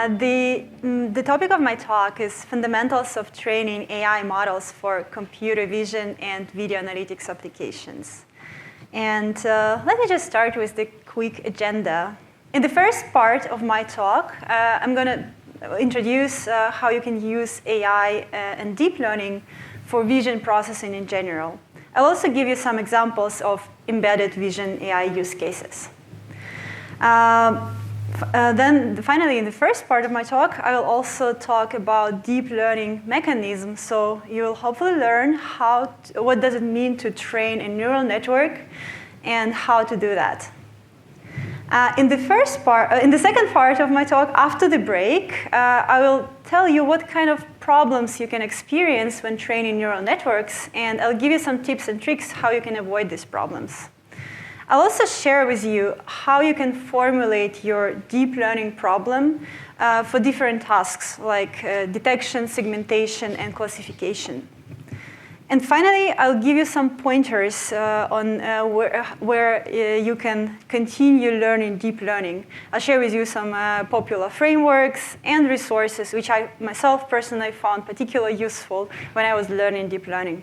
The topic of my talk is fundamentals of training AI models for computer vision and video analytics applications. And let me just start with the quick agenda. In the first part of my talk, I'm going to introduce how you can use AI and deep learning for vision processing in general. I'll also give you some examples of embedded vision AI use cases. Then finally, in the first part of my talk, I will also talk about deep learning mechanisms. So you will hopefully learn what does it mean to train a neural network and how to do that. In the second part of my talk, after the break, I will tell you what kind of problems you can experience when training neural networks, and I'll give you some tips and tricks how you can avoid these problems. I'll also share with you how you can formulate your deep learning problem for different tasks like detection, segmentation, and classification. And finally, I'll give you some pointers on where you can continue learning deep learning. I'll share with you some popular frameworks and resources which I myself personally found particularly useful when I was learning deep learning.